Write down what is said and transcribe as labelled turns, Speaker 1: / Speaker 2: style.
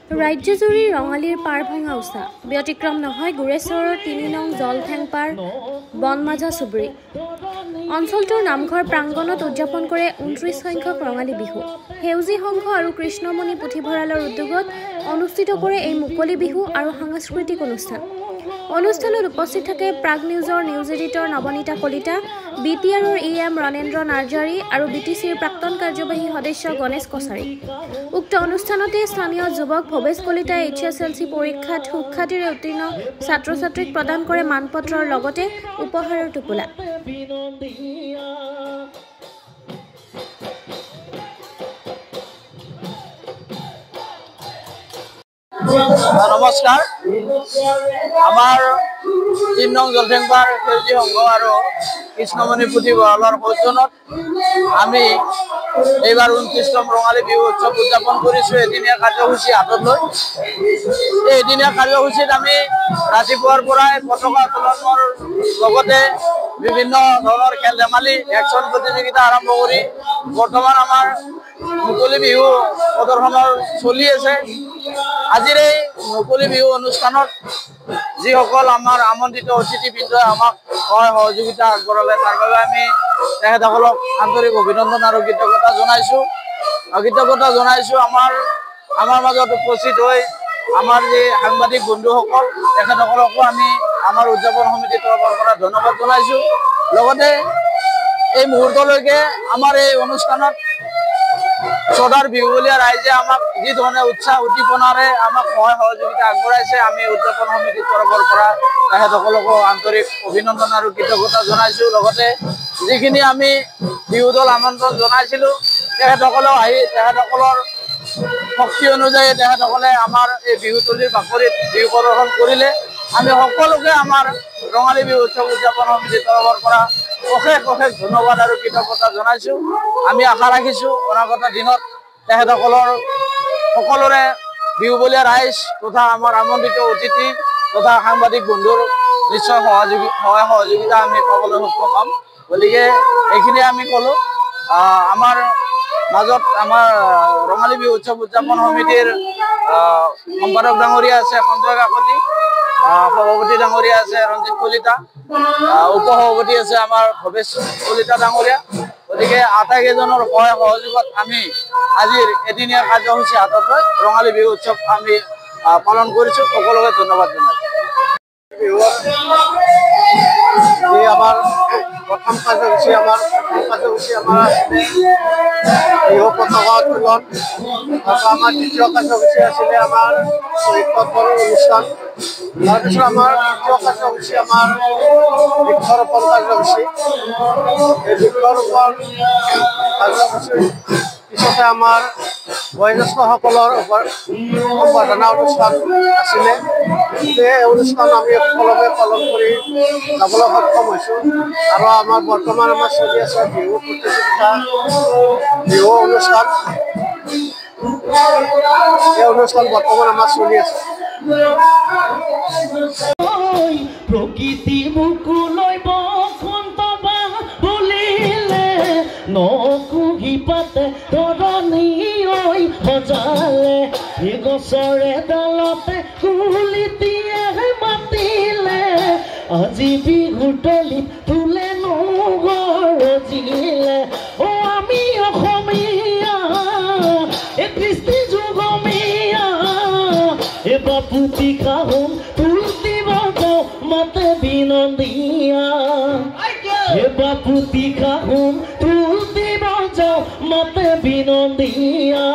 Speaker 1: ৰাজ্যজুৰি ৰঙালীৰ পাৰ ভঙা উচা ব্যতিক্ৰম নহয় গুৰেশ্বৰৰ ৩ নং জলঠেংপাৰ বনমাঝা চুবুৰী অঞ্চলটোৰ নামঘৰ প্ৰাংগণত উদযাপন কৰে ২৯ সংখ্যক ৰঙালী বিহু সেউজী সংঘ আৰু কৃষ্ণমণি পুথিভঁৰালৰ উদ্যোগত অনুষ্ঠিত কৰে এই মুকলি বিহু আৰু সাংস্কৃতিক অনুষ্ঠানত উপস্থিত থাকে প্ৰাগ নিউজৰ নিউজ এডিটৰ নৱনীতা কলিতা বিটিআৰৰ EM ৰণেন্দ্ৰ নাৰ্জাৰী আৰু BTCৰ প্ৰাক্তন কাৰ্যবাহী সদস্য গণেশ কছাৰী উক্ত অনুষ্ঠানতে স্থানীয় যুৱক ভৱেশ কলিতাই HSLC পৰীক্ষাত সুখ্যাতিৰে উত্তীৰ্ণ ছাত্ৰ-ছাত্ৰীক প্ৰদান কৰে মানপত্ৰৰ লগতে উপহাৰৰ টোপোলা
Speaker 2: নমস্কাৰ আমাৰ ৩ নং জলঠেংপাৰ সেউজী সংঘ আৰু কৃষ্ণমণি পুথিভঁৰালৰ সৌজন্যত আমি এইবাৰ ২৯তম ৰঙালী বিহু উৎসৱ উদযাপন কৰিছোঁ এদিনীয়া কাৰ্যসূচী হাতত লৈ এই এদিনীয়া কাৰ্যসূচীত আমি ৰাতিপুৱাৰ পৰাই পতাকা উত্তোলনৰ লগতে বিভিন্ন ধৰণৰ খেল ধেমালি একশ্যন প্ৰতিযোগিতা আৰম্ভ কৰি বৰ্তমান আমাৰ মুকলি বিহু প্ৰদৰ্শনৰ চলি আছে আজিৰ এই মুকলি বিহু অনুষ্ঠানত যিসকল আমাৰ আমন্ত্ৰিত অতিথিবৃন্দই আমাক সহায় সহযোগিতা আগবঢ়ালে তাৰ বাবে আমি তেখেতসকলক আন্তৰিক অভিনন্দন আৰু কৃতজ্ঞতা জনাইছোঁ আমাৰ মাজত উপস্থিত হৈ আমাৰ যি সাংবাদিক বন্ধুসকল তেখেতসকলকো আমি আমাৰ উদযাপন সমিতিৰ তৰফৰ পৰা ধন্যবাদ জনাইছোঁ লগতে এই মুহূৰ্তলৈকে আমাৰ এই অনুষ্ঠানত চদাৰ বিহুলীয়া ৰাইজে আমাক যি ধৰণে উৎসাহ উদ্দীপনাৰে আমাক সহায় সহযোগিতা আগবঢ়াইছে আমি উদযাপন সমিতিৰ তৰফৰ পৰা তেখেতসকলকো আন্তৰিক অভিনন্দন আৰু কৃতজ্ঞতা জনাইছোঁ লগতে যিখিনি আমি বিহু দল আমন্ত্ৰণ জনাইছিলোঁ তেখেতসকলেও আহি তেখেতসকলৰ শক্তি অনুযায়ী তেখেতসকলে আমাৰ এই বিহুতলীৰ বাকৰিত বিহু প্ৰদৰ্শন কৰিলে আমি সকলোকে আমাৰ ৰঙালী বিহু উৎসৱ উদযাপন সমিতিৰ তৰফৰ পৰা অশেষ ধন্যবাদ আৰু কৃতজ্ঞতা জনাইছোঁ আমি আশা ৰাখিছোঁ অনাগত দিনত তেখেতসকলৰ সকলোৰে বিহুবলীয়া ৰাইজ তথা আমাৰ আমন্ত্ৰিত অতিথি তথা সাংবাদিক বন্ধুৰ নিশ্চয় সহায় সহযোগিতা আমি পাবলৈ সক্ষম হ'ম গতিকে এইখিনি আমি ক'লোঁ আমাৰ মাজত আমাৰ ৰঙালী বিহু উৎসৱ উদযাপন সমিতিৰ সম্পাদক ডাঙৰীয়া আছে সঞ্জয় কাকতি সভাপতি ডাঙৰীয়া আছে ৰঞ্জিত কলিতা উপসভাপতি আছে আমাৰ ভৱেশ কলিতা ডাঙৰীয়া গতিকে আটাইকেইজনৰ সহায় সহযোগত আমি আজিৰ এদিনীয়া কাৰ্যসূচী হাতত লৈ ৰঙালী বিহু উৎসৱ আমি পালন কৰিছোঁ সকলোকে ধন্যবাদ জনাইছোঁ আমাৰ প্ৰথম কাৰ্যসূচী আমাৰ বিহু পতাকা উত্তোলন আমাৰ দ্বিতীয় কাৰ্যসূচী আছিলে আমাৰ শৈশৱৰ অনুষ্ঠান তাৰপিছত আমাৰ তৃতীয় কাৰ্যসূচী আমাৰ বৃক্ষৰোপণ কাৰ্যসূচী এই বৃক্ষৰোপণ কাৰ্যসূচীৰ পিছতে আমাৰ বয়োজ্যেষ্ঠসকলৰ সম্বৰ্ধনা অনুষ্ঠান আছিলে এই অনুষ্ঠান আমি সকলোৱে পালন কৰি যাবলৈ সক্ষম হৈছোঁ আৰু আমাৰ বৰ্তমান চলি আছে বিহু প্ৰতিযোগিতা বিহু অনুষ্ঠান এই অনুষ্ঠান বৰ্তমান আমাৰ চলি আছে
Speaker 3: প্ৰকৃতি মুকুলৈ বসন্ত বাহ বুলিলে নকুহি পাতে তৰণি ঐ সজালে সেই গছৰে ডালতে কুলিটিয়ে মাতিলে আজি বিহুৰ তলিত তোলে নগৰজিলে অ আমি অসমীয়া এই কৃষ্টি যুগমীয়া এই বাপুতি কাহোন তুলতি বজাও মাতে বিনন্দীয়া এই বাপুতি কাহোন তুলতি বজাও মাতে বিনন্দীয়া